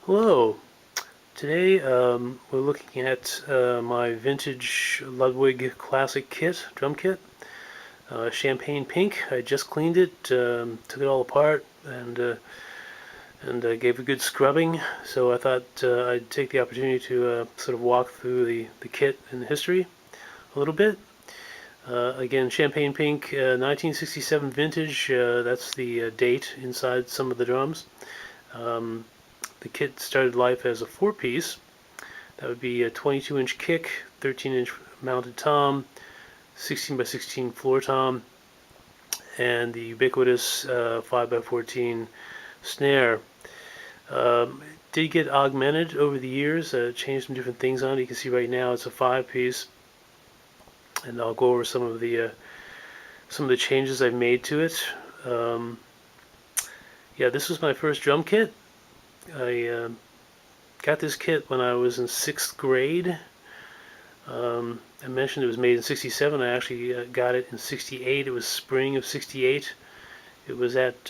Hello. Today we're looking at my vintage Ludwig classic kit, drum kit, champagne pink. I just cleaned it, took it all apart, and gave a good scrubbing. So I thought I'd take the opportunity to sort of walk through the kit and the history a little bit. Again, champagne pink, 1967 vintage. That's the date inside some of the drums. Um, the kit started life as a four-piece. That would be a 22-inch kick, 13-inch mounted tom, 16 by 16 floor tom, and the ubiquitous 5 by 14 snare. It did get augmented over the years, changed some different things on it. You can see right now it's a 5-piece, and I'll go over some of the changes I've made to it. Um, yeah, this was my first drum kit. I got this kit when I was in 6th grade. I mentioned it was made in 67. I actually got it in 68. It was spring of 68. It was at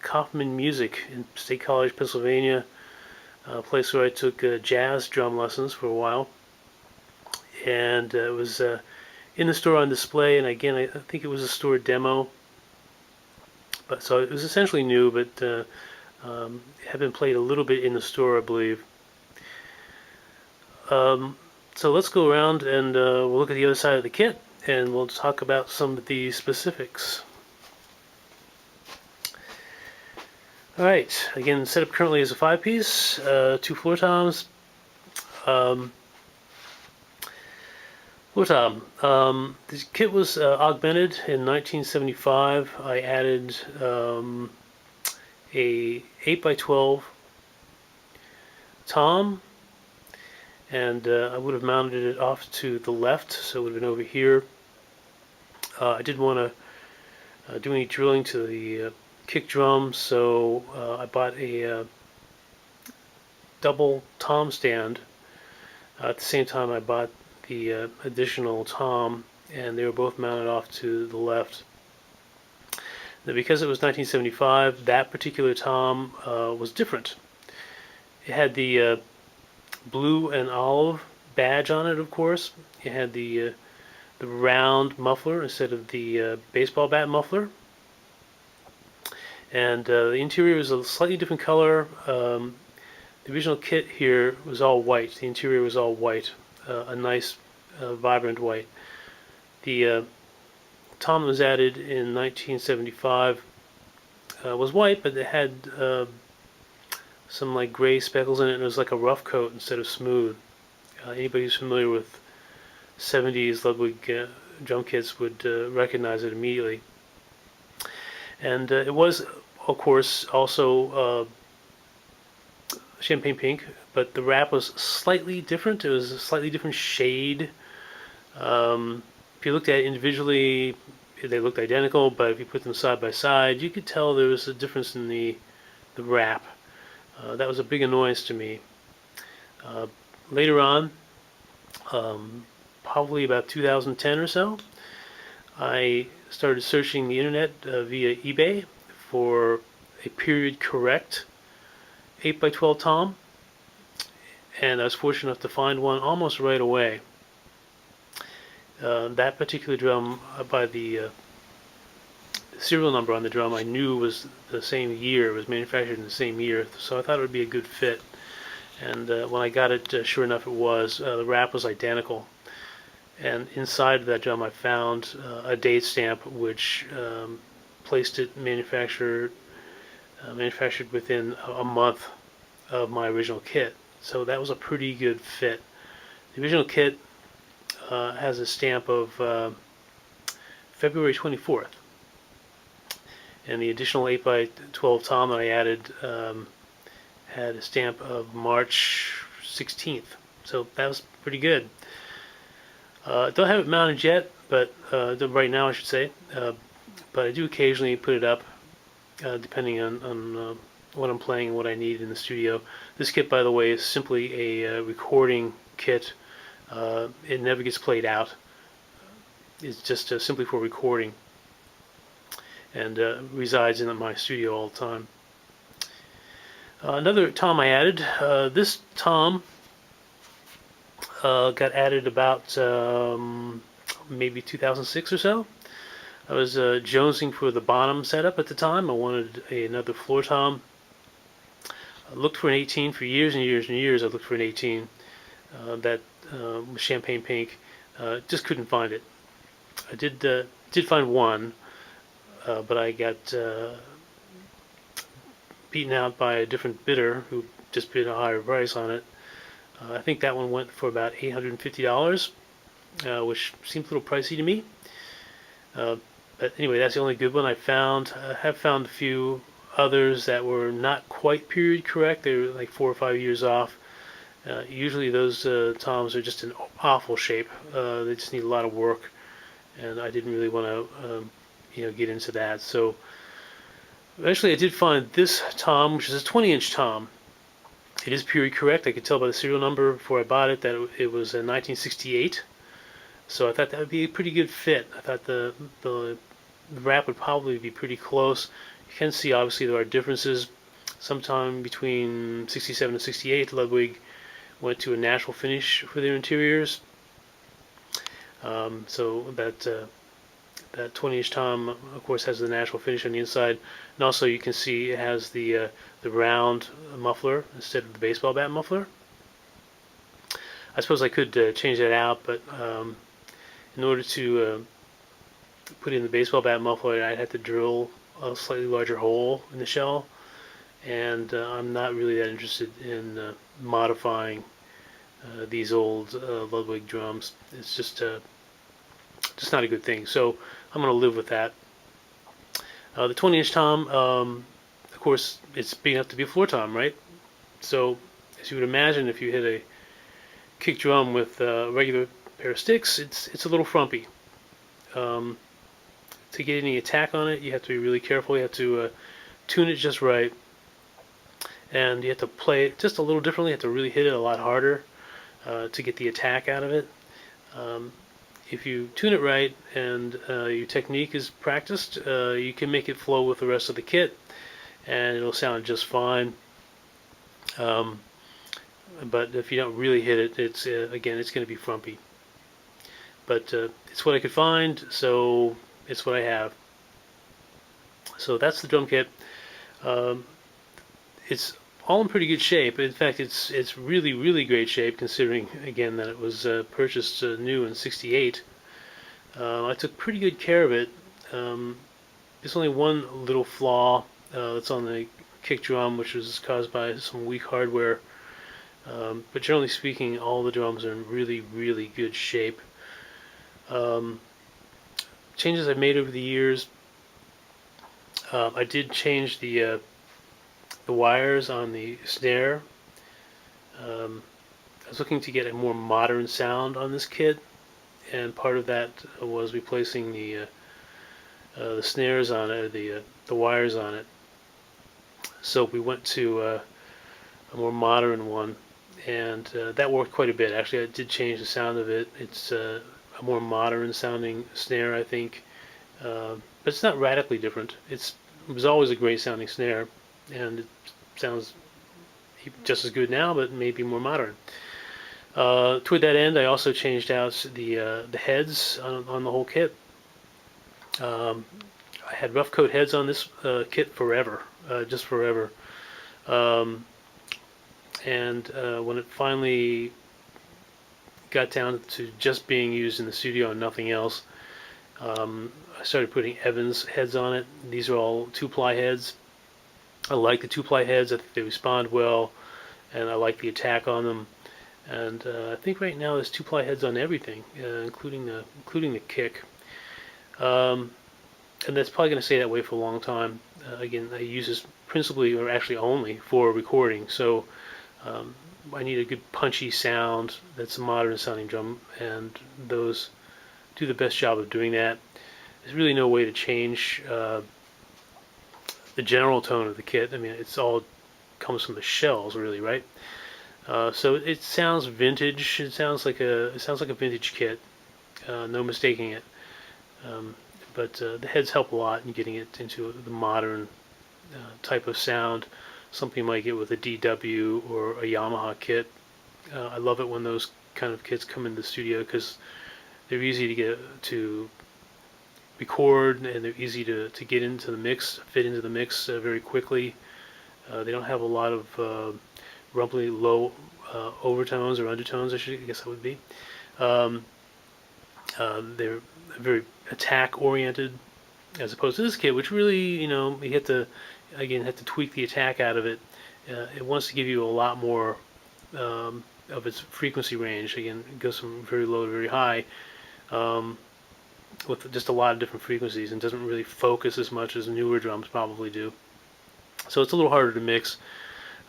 Kaufman Music in State College, Pennsylvania, a place where I took jazz drum lessons for a while. And it was in the store on display, and again, I think it was a store demo. But so it was essentially new, but it had been played a little bit in the store, I believe. Um, so let's go around and we'll look at the other side of the kit, and we'll talk about some of the specifics. Alright, again, set up currently as a 5-piece, 2 floor toms. Um, Floor tom. This kit was augmented in 1975. I added a 8 by 12 tom, and I would have mounted it off to the left, so it would have been over here. I didn't want to do any drilling to the kick drum, so I bought a double tom stand. At the same time, I bought the additional tom, and they were both mounted off to the left. Now, because it was 1975, that particular tom was different. It had the blue and olive badge on it, of course. It had the round muffler instead of the baseball bat muffler. And the interior was a slightly different color. The original kit here was all white. The interior was all white, a nice, vibrant white. The tom that was added in 1975 was white, but it had some like gray speckles in it, and it was like a rough coat instead of smooth. Anybody who's familiar with 70s Ludwig drum kits would recognize it immediately. And it was, of course, also champagne pink, but the wrap was slightly different. It was a slightly different shade. If you looked at it individually, they looked identical, but if you put them side by side, you could tell there was a difference in the wrap. That was a big annoyance to me. Later on, probably about 2010 or so, I started searching the internet via eBay for a period correct 8 by 12 tom, and I was fortunate enough to find one almost right away. That particular drum, by the serial number on the drum, I knew was the same year, it was manufactured in the same year, so I thought it would be a good fit. And when I got it, sure enough it was. The wrap was identical. And inside of that drum I found a date stamp which placed it manufactured within a month of my original kit. So that was a pretty good fit. The original kit has a stamp of February 24th. And the additional 8 by 12 tom that I added had a stamp of March 16th. So that was pretty good. Don't have it mounted yet, but right now I should say. But I do occasionally put it up, depending on what I'm playing and what I need in the studio. This kit, by the way, is simply a recording kit. It never gets played out. It's just simply for recording, and resides in my studio all the time. Another tom I added. This tom got added about maybe 2006 or so. I was jonesing for the bottom setup at the time. I wanted another floor tom. I looked for an 18 for years and years and years. I looked for an 18 that was champagne pink. Just couldn't find it. I did find one, but I got beaten out by a different bidder who just bid a higher price on it. I think that one went for about $850, which seems a little pricey to me. But anyway, that's the only good one I found. I have found a few others that were not quite period correct. They were like 4 or 5 years off. Usually those toms are just in awful shape. They just need a lot of work, and I didn't really want to, get into that. So eventually, I did find this tom, which is a 20-inch tom. It is period correct. I could tell by the serial number before I bought it that it was a 1968. So I thought that would be a pretty good fit. I thought the wrap would probably be pretty close. You can see obviously there are differences. Sometime between 67 and 68, Ludwig went to a natural finish for their interiors. So that 20-inch tom, of course, has the natural finish on the inside, and also you can see it has the round muffler instead of the baseball bat muffler. I suppose I could change that out, but in order to put in the baseball bat muffler, I'd have to drill a slightly larger hole in the shell, and I'm not really that interested in modifying these old Ludwig drums. It's just not a good thing. So I'm going to live with that. The 20-inch tom, of course, it's big enough to be a floor tom, right? So as you would imagine, if you hit a kick drum with a regular pair of sticks, it's a little frumpy. To get any attack on it, you have to be really careful. You have to tune it just right, and you have to play it just a little differently. You have to really hit it a lot harder to get the attack out of it. If you tune it right and your technique is practiced, you can make it flow with the rest of the kit, and it'll sound just fine. But if you don't really hit it, it's again, it's going to be frumpy. But it's what I could find, so it's what I have. So that's the drum kit. It's all in pretty good shape. In fact, it's really, really great shape, considering, again, that it was purchased new in '68. I took pretty good care of it. There's only one little flaw that's on the kick drum, which was caused by some weak hardware. But generally speaking, all the drums are in really, really good shape. Changes I've made over the years. I did change the wires on the snare. I was looking to get a more modern sound on this kit, and part of that was replacing the snares on it, the wires on it. So we went to a more modern one, and that worked quite a bit. Actually, I did change the sound of it. It's a more modern sounding snare, I think, but it's not radically different. It was always a great sounding snare, and it sounds just as good now, but maybe more modern. Toward that end, I also changed out the heads on the whole kit. I had rough coat heads on this kit forever, just forever. And when it finally got down to just being used in the studio and nothing else, I started putting Evans heads on it. These are all 2-ply heads. I like the 2-ply heads. I think they respond well, and I like the attack on them. And I think right now there's 2-ply heads on everything, including the kick. And that's probably going to stay that way for a long time. Again, I use this principally, or actually only, for recording. So I need a good punchy sound that's a modern sounding drum, and those do the best job of doing that. There's really no way to change the general tone of the kit. I mean, it's all comes from the shells, really, right? So it sounds vintage. It sounds like a vintage kit. No mistaking it. But the heads help a lot in getting it into the modern type of sound. something you might get with a DW or a Yamaha kit. I love it when those kind of kits come into the studio because they're easy to get to record, and they're easy to get into the mix, fit into the mix very quickly. They don't have a lot of rumbly low overtones or undertones, I guess that would be. Um, they're very attack oriented, as opposed to this kit, which really, you have to tweak the attack out of it. It wants to give you a lot more of its frequency range. Again, it goes from very low to very high. With just a lot of different frequencies, and doesn't really focus as much as newer drums probably do. So it's a little harder to mix,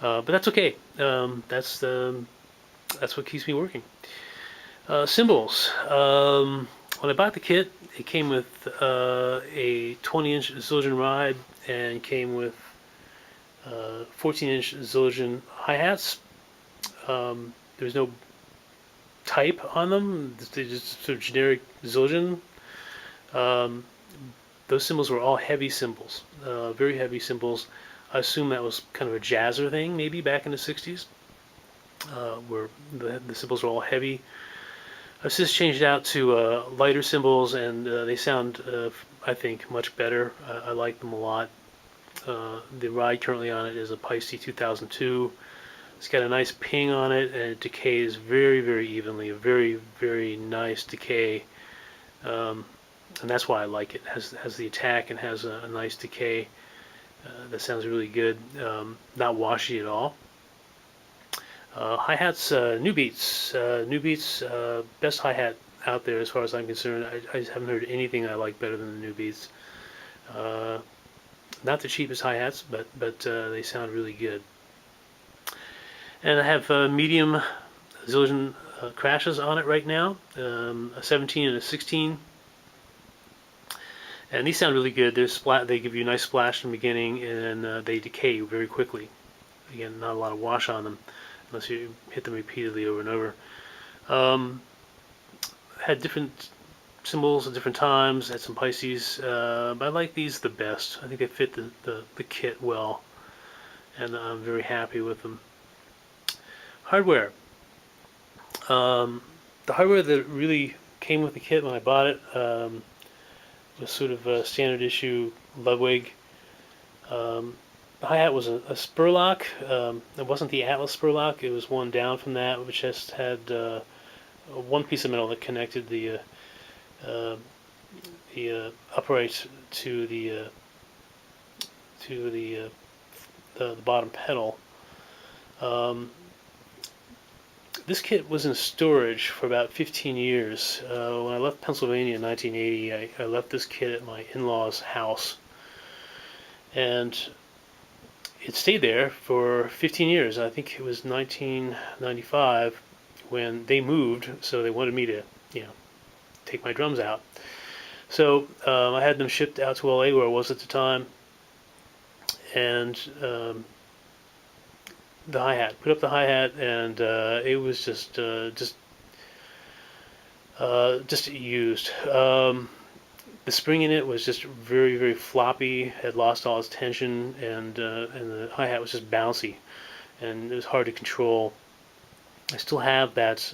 but that's okay. That's what keeps me working. Cymbals. When I bought the kit, it came with a 20-inch Zildjian ride and came with 14-inch Zildjian hi-hats. There's no type on them. They're just sort of generic Zildjian. Those cymbals were all heavy cymbals, very heavy cymbals. I assume that was kind of a jazzer thing, maybe back in the 60s, where the cymbals were all heavy. I've since changed out to lighter cymbals, and they sound, I think, much better. I like them a lot. The ride currently on it is a Paiste 2002. It's got a nice ping on it, and it decays very, very evenly. A very, very nice decay. And that's why I like it. It has the attack and has a nice decay. That sounds really good. Not washy at all. Hi-hats, New Beats. New Beats, best hi-hat out there as far as I'm concerned. I just haven't heard anything I like better than the New Beats. Not the cheapest hi-hats, but they sound really good. And I have medium Zildjian crashes on it right now, a 17 and a 16. And these sound really good. They give you a nice splash in the beginning, and then they decay very quickly. Again, not a lot of wash on them, unless you hit them repeatedly over and over. Had different cymbals at different times, had some Pisces, but I like these the best. I think they fit the kit well, and I'm very happy with them. Hardware. The hardware that really came with the kit when I bought it was sort of a standard issue Ludwig. The hi-hat was a Spurlock. It wasn't the Atlas Spurlock. It was one down from that, which just had one piece of metal that connected the upright to the bottom pedal. This kit was in storage for about 15 years. When I left Pennsylvania in 1980, I left this kit at my in-laws' house. And it stayed there for 15 years. I think it was 1995 when they moved, so they wanted me to, take my drums out. So I had them shipped out to LA, where I was at the time, and the hi-hat. Put up the hi-hat, and it was just used. The spring in it was just very, very floppy. Had lost all its tension, and the hi-hat was just bouncy, and it was hard to control. I still have that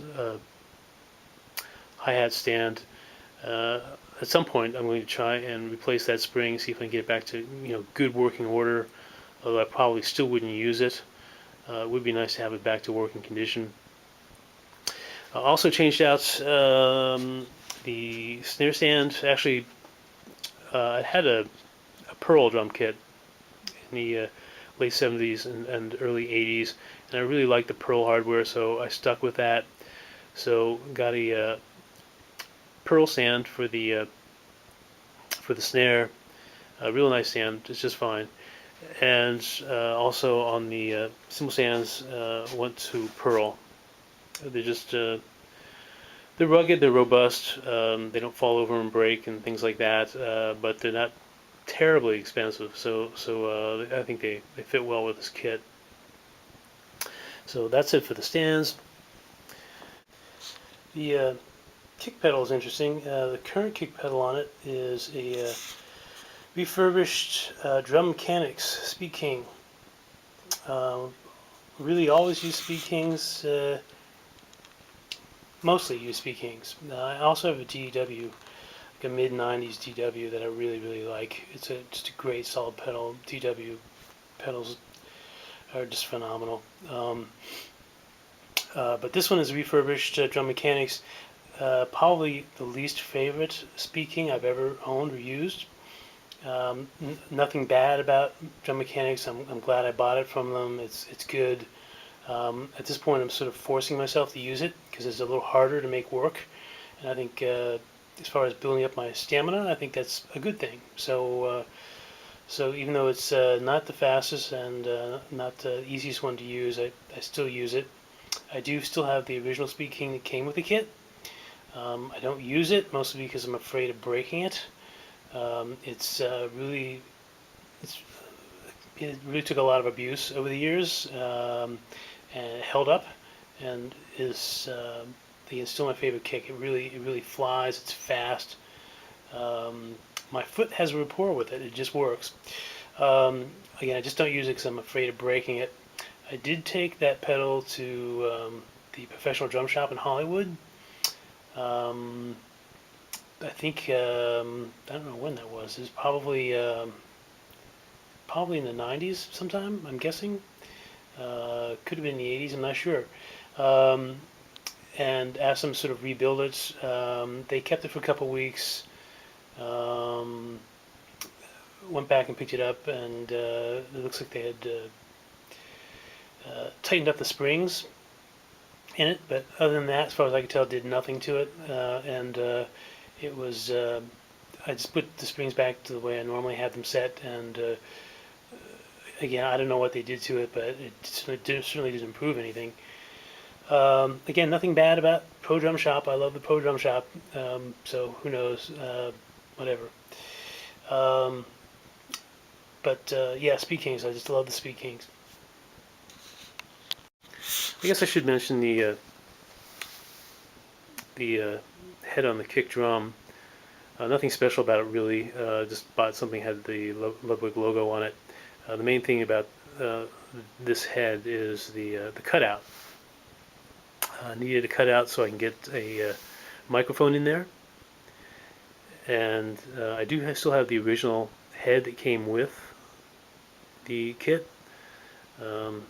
hi-hat stand. At some point, I'm going to try and replace that spring, see if I can get it back to good working order. Although I probably still wouldn't use it. It would be nice to have it back to working condition. Also changed out the snare stand. Actually, I had a Pearl drum kit in the late 70s and early 80s, and I really liked the Pearl hardware, so I stuck with that. So got a Pearl stand for the snare. A real nice stand. It's just fine. And also on the cymbal stands, went to Pearl. They're just they're rugged, they're robust, they don't fall over and break and things like that, but they're not terribly expensive, so I think they fit well with this kit. So that's it for the stands. The kick pedal is interesting. The current kick pedal on it is a refurbished Drum Mechanics Speed King. Really always use Speed Kings, mostly use Speed Kings. I also have a DW, like a mid-90s DW that I really, really like. It's just a great solid pedal. DW pedals are just phenomenal. But this one is refurbished Drum Mechanics. Probably the least favorite Speed King I've ever owned or used. Nothing bad about Drum Mechanics. I'm glad I bought it from them. It's good. At this point, I'm sort of forcing myself to use it because it's a little harder to make work. And I think as far as building up my stamina, I think that's a good thing. So even though it's not the fastest and not the easiest one to use, I still use it. I do still have the original Speed King that came with the kit. I don't use it mostly because I'm afraid of breaking it. It's it's it really took a lot of abuse over the years, and it held up, and is it's still my favorite kick. It really flies. It's fast. My foot has a rapport with it. It just works. Again, I just don't use it because I'm afraid of breaking it. I did take that pedal to the professional drum shop in Hollywood. I think I don't know when that was. It was probably in the '90s sometime. I'm guessing. Could have been in the '80s. I'm not sure. Um, and asked them to sort of rebuild it. They kept it for a couple of weeks. Um, Went back and picked it up, and it looks like they had tightened up the springs in it. But other than that, as far as I could tell, did nothing to it. And it was I just put the springs back to the way I normally have them set, and again, I don't know what they did to it, but it certainly didn't improve anything. Again, nothing bad about Pro Drum Shop. I love the Pro Drum Shop, so who knows, whatever. Um, but yeah, Speed Kings. I just love the Speed Kings. I guess I should mention the head on the kick drum. Nothing special about it really. Just bought something that had the Ludwig logo on it. The main thing about this head is the cutout. Needed a cutout so I can get a microphone in there, and I do still have the original head that came with the kit. Um,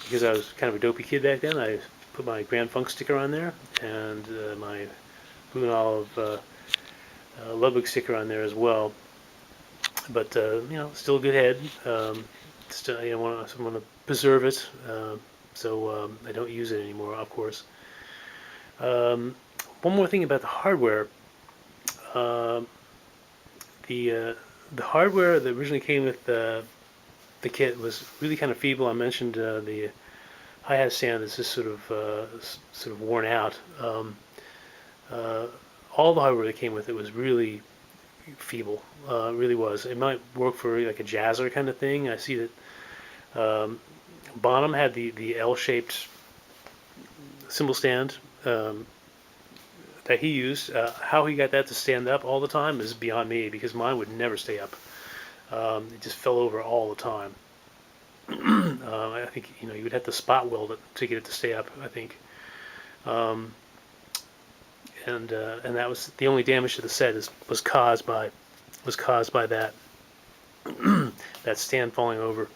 because I was kind of a dopey kid back then, I put my Grand Funk sticker on there and my Blue and Olive Ludwig sticker on there as well. But still a good head. Still, I want to preserve it, so I don't use it anymore, of course. One more thing about the hardware. Uh, the hardware that originally came with the kit was really kind of feeble. I mentioned the hi-hat stand is just sort of worn out. Uh, all the hardware that came with it was really feeble. Really was. It might work for like a jazzer kind of thing. I see that Bonham had the L-shaped cymbal stand that he used. How he got that to stand up all the time is beyond me because mine would never stay up. It just fell over all the time. I think you would have to spot weld it to get it to stay up. I think, um, and that was the only damage to the set was caused by that that stand falling over,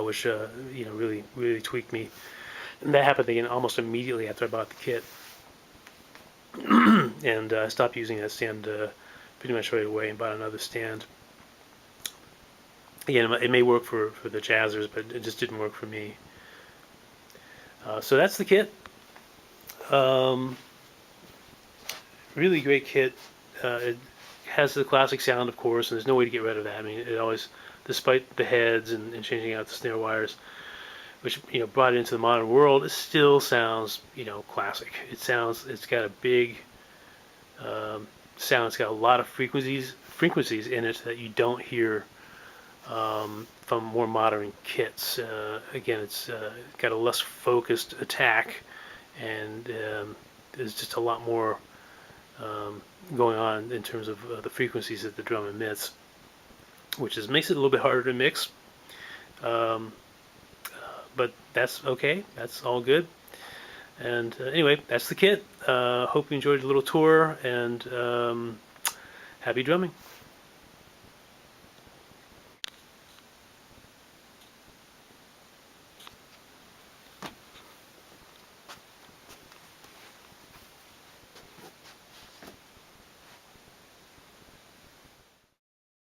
which really tweaked me. And that happened again almost immediately after I bought the kit, and I stopped using that stand pretty much right away and bought another stand. Again, it may work for the jazzers, but it just didn't work for me. So that's the kit. Really great kit. It has the classic sound, of course, and there's no way to get rid of that. I mean, it always, despite the heads and changing out the snare wires, which brought it into the modern world, it still sounds classic. It's got a big sound. It's got a lot of frequencies in it that you don't hear from more modern kits. Again, it's got a less focused attack, and there's just a lot more going on in terms of the frequencies that the drum emits, which makes it a little bit harder to mix. Um, but that's okay. That's all good. And anyway, that's the kit. Hope you enjoyed the little tour, and happy drumming.